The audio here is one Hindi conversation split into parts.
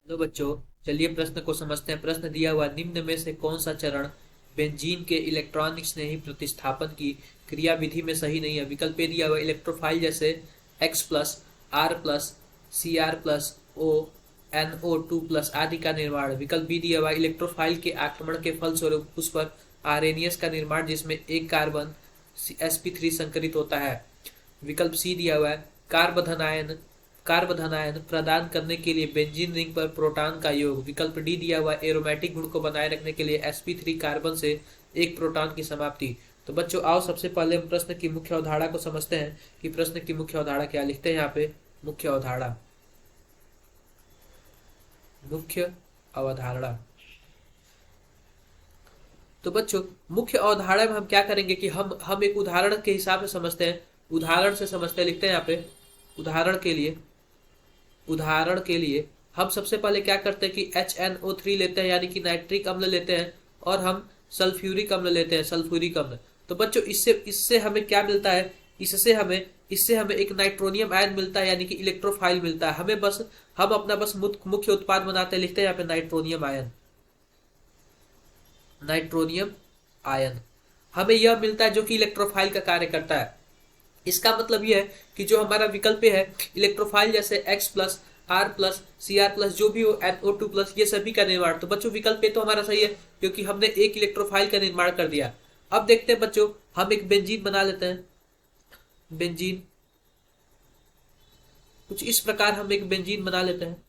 हेलो बच्चों, चलिए प्रश्न को समझते हैं। प्रश्न दिया हुआ, निम्न में से कौन सा चरण बेंजीन के इलेक्ट्रॉनिक स्नेही प्रतिस्थापन की क्रियाविधि में सही नहीं है। विकल्प ए दिया हुआ, इलेक्ट्रोफाइल जैसे X plus, R plus, Cr plus, O, NO2 plus आदि का निर्माण। विकल्प बी दिया हुआ, इलेक्ट्रोफाइल के आक्रमण के फलस्वरूप उस पर आरएनएस का निर्माण जिसमें एक कार्बन sp3 संकरित होता है। विकल्प सी दिया हुआ है, कार्बधनायन प्रदान करने के लिए बेंजीन रिंग पर प्रोटॉन का योग। विकल्प डी दिया हुआ, एरोमेटिक गुण को बनाए रखने के लिए sp3 कार्बन से एक प्रोटॉन की समाप्ति। तो बच्चों आओ सबसे पहले हम प्रश्न की मुख्य अवधारणा को समझते हैं कि प्रश्न की मुख्य अवधारणा क्या लिखते हैं। यहाँ पे मुख्य अवधारणा, मुख्य अवधारणा। तो बच्चों मुख्य अवधारणा में हम क्या करेंगे कि हम एक उदाहरण के हिसाब से समझते हैं। उदाहरण से समझते हैं, लिखते हैं यहाँ पे उदाहरण के लिए हम सबसे पहले क्या करते हैं कि HNO3 लेते हैं, यानी कि नाइट्रिक अम्ल लेते हैं, और हम सल्फ्यूरिक अम्ल लेते हैं, सल्फ्यूरिक अम्ल। तो बच्चों इससे हमें क्या मिलता है, इससे हमें एक नाइट्रोनियम आयन मिलता है, यानी कि इलेक्ट्रोफाइल मिलता है। हम अपना मुख्य उत्पाद बनाते हैं, लिखते हैं यहाँ पे नाइट्रोनियम आयन। नाइट्रोनियम आयन हमें यह मिलता है जो कि इलेक्ट्रोफाइल का कार्य करता है। इसका मतलब यह है कि जो हमारा विकल्प है इलेक्ट्रोफाइल जैसे X plus, R plus, Cr plus, जो भी हो NO2 प्लस, ये सभी का निर्माण। तो बच्चों विकल्प तो हमारा सही है क्योंकि हमने एक इलेक्ट्रोफाइल का निर्माण कर दिया। अब देखते हैं बच्चों, हम एक बेंजीन बना लेते हैं। बेंजीन कुछ इस प्रकार हम एक बेंजीन बना लेते हैं।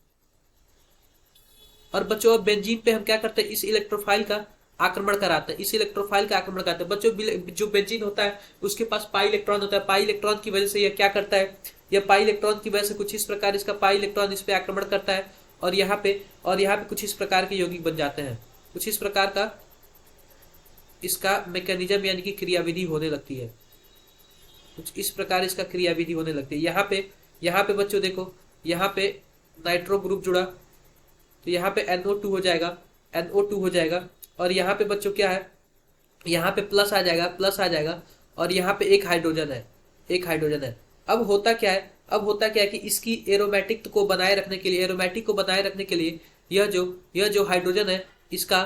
और बच्चों अब बेंजीन पे हम क्या करते हैं, इस इलेक्ट्रोफाइल का आक्रमण कराते हैं, इस इलेक्ट्रोफाइल का आक्रमण कराते हैं। बच्चों जो बेंजीन होता है उसके पास पाई इलेक्ट्रॉन होता है। पाई इलेक्ट्रॉन की वजह से यह क्या करता है, यह पाई इलेक्ट्रॉन की वजह से कुछ इस प्रकार इसका पाई इलेक्ट्रॉन इस पे आक्रमण करता है, और यहाँ पे कुछ इस प्रकार के यौगिक बन जाते हैं। कुछ इस प्रकार का इसका मैकेनिज्म यानी कि क्रियाविधि होने लगती है। कुछ इस प्रकार इसका क्रियाविधि होने लगती है। यहाँ पे बच्चों देखो, यहाँ पे नाइट्रो ग्रुप जुड़ा, तो यहाँ पे NO2 हो जाएगा, NO2 हो जाएगा। और यहाँ पे बच्चों क्या है, यहाँ पे प्लस आ जाएगा, और यहाँ पे एक हाइड्रोजन है। अब होता क्या है कि इसकी एरोमेटिक को बनाए रखने के लिए यह जो हाइड्रोजन है इसका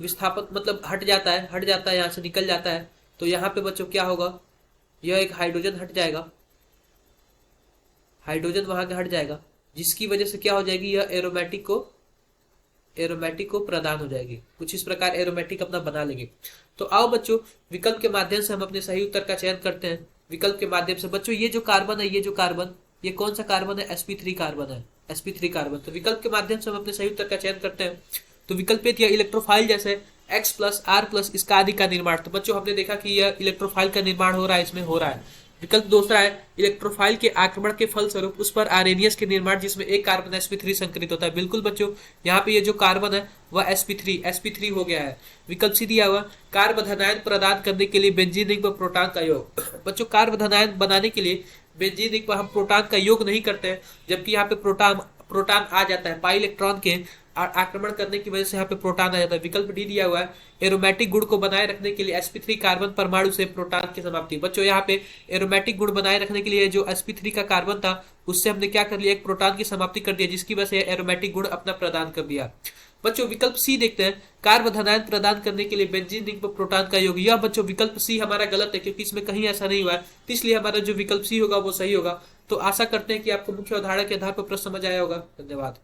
विस्थापन मतलब हट जाता है, यहाँ से निकल जाता है। तो यहाँ पे बच्चों क्या होगा, यह एक हाइड्रोजन हट जाएगा, हाइड्रोजन वहां का हट जाएगा, जिसकी वजह से क्या हो जाएगी, यह एरोमेटिक को प्रदान हो जाएगी। कुछ इस प्रकार एरोमेटिक अपना बना लेंगे। तो आओ बच्चों विकल्प के माध्यम से हम अपने सही उत्तर का चयन करते हैं। विकल्प के माध्यम से बच्चों ये जो कार्बन है, ये कौन सा कार्बन है, sp3 कार्बन है, sp3 कार्बन। तो विकल्प के माध्यम से हम अपने सही उत्तर का चयन करते हैं। तो विकल्प दिया इलेक्ट्रोफाइल जैसे X प्लस, R प्लस, इसका आदि का निर्माण। तो बच्चों हमने देखा कि यह इलेक्ट्रोफाइल का निर्माण हो रहा है, इसमें हो रहा है। विकल्प दूसरा है, इलेक्ट्रोफाइल के आक्रमण के फलस्वरूप उस पर आरएनएस के निर्माण जिसमें एक कार्बन sp3 संकरित होता है। बिल्कुल बच्चों, यहाँ पे ये जो कार्बन है वह sp3 हो गया है। विकल्प सी दिया हुआ, कार्बधनायन प्रदान करने के लिए बेंजीन रिंग पर प्रोटॉन का योग। बच्चों कार्बधनायन बनाने के लिए बेंजीन रिंग पर हम प्रोटॉन का योग नहीं करते हैं, जबकि यहाँ पे प्रोटॉन आ जाता है, पाई इलेक्ट्रॉन के आक्रमण करने की वजह से यहाँ पे प्रोटॉन आ जाता है। विकल्प डी दिया हुआ है, एरोमेटिक गुण को बनाए रखने के लिए sp3 कार्बन परमाणु से प्रोटॉन की समाप्ति। बच्चों यहाँ पे एरोमेटिक गुण बनाए रखने के लिए जो sp3 का कार्बन था उससे हमने क्या कर लिया, एक प्रोटॉन की समाप्ति कर दिया, जिसकी वजह से एरोमेटिक गुण अपना प्रदान कर दिया। बच्चों विकल्प सी देखते हैं, कार्बधनायन प्रदान करने के लिए बेंजीन रिंग पर प्रोटॉन का योग। यह बच्चों विकल्प सी हमारा गलत है क्योंकि इसमें कहीं ऐसा नहीं हुआ है, इसलिए हमारा जो विकल्प सी होगा वो सही होगा। तो आशा करते हैं कि आपको मुख्य अवधारणा के आधार पर प्रश्न समझ आया होगा। धन्यवाद।